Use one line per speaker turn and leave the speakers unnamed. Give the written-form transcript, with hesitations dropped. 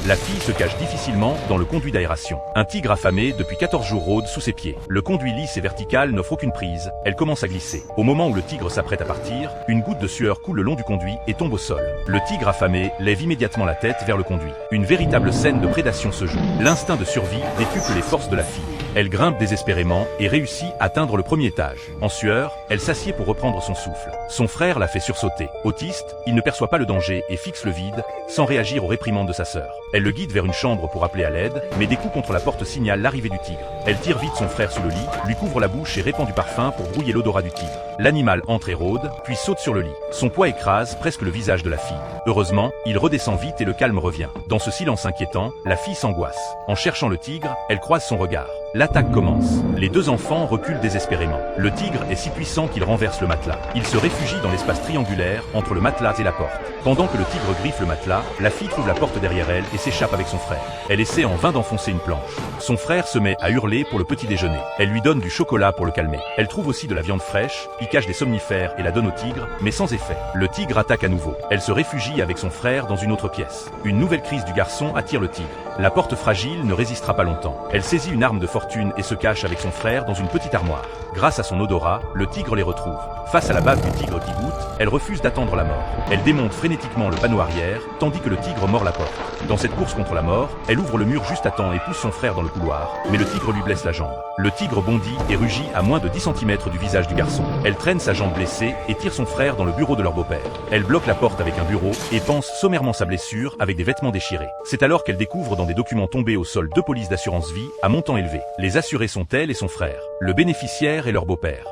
La fille se cache difficilement dans le conduit d'aération. Un tigre affamé depuis 14 jours rôde sous ses pieds. Le conduit lisse et vertical n'offre aucune prise, elle commence à glisser. Au moment où le tigre s'apprête à partir, une goutte de sueur coule le long du conduit et tombe au sol. Le tigre affamé lève immédiatement la tête vers le conduit. Une véritable scène de prédation se joue. L'instinct de survie décuple les forces de la fille. Elle grimpe désespérément et réussit à atteindre le premier étage. En sueur, elle s'assied pour reprendre son souffle. Son frère la fait sursauter. Autiste, il ne perçoit pas le danger et fixe le vide, sans réagir aux réprimandes de sa sœur. Elle le guide vers une chambre pour appeler à l'aide, mais des coups contre la porte signalent l'arrivée du tigre. Elle tire vite son frère sous le lit, lui couvre la bouche et répand du parfum pour brouiller l'odorat du tigre. L'animal entre et rôde, puis saute sur le lit. Son poids écrase presque le visage de la fille. Heureusement, il redescend vite et le calme revient. Dans ce silence inquiétant, la fille s'angoisse. En cherchant le tigre, elle croise son regard. L'attaque commence. Les deux enfants reculent désespérément. Le tigre est si puissant qu'il renverse le matelas. Il se réfugie dans l'espace triangulaire entre le matelas et la porte. Pendant que le tigre griffe le matelas, la fille trouve la porte derrière elle et s'échappe avec son frère. Elle essaie en vain d'enfoncer une planche. Son frère se met à hurler pour le petit déjeuner. Elle lui donne du chocolat pour le calmer. Elle trouve aussi de la viande fraîche, y cache des somnifères et la donne au tigre, mais sans effet. Le tigre attaque à nouveau. Elle se réfugie avec son frère dans une autre pièce. Une nouvelle crise du garçon attire le tigre. La porte fragile ne résistera pas longtemps. Elle saisit une arme de fortune et se cache avec son frère dans une petite armoire. Grâce à son odorat, le tigre les retrouve. Face à la bave du tigre qui goûte, elle refuse d'attendre la mort. Elle démonte frénétiquement le panneau arrière, tandis que le tigre mord la porte. Dans cette course contre la mort, elle ouvre le mur juste à temps et pousse son frère dans le couloir, mais le tigre lui blesse la jambe. Le tigre bondit et rugit à moins de 10 cm du visage du garçon. Elle traîne sa jambe blessée et tire son frère dans le bureau de leur beau-père. Elle bloque la porte avec un bureau et pense sommairement sa blessure avec des vêtements déchirés. C'est alors qu'elle découvre dans des documents tombés au sol 2 polices d'assurance vie à montant élevé. Les assurés sont elle et son frère. Le bénéficiaire est leur beau-père.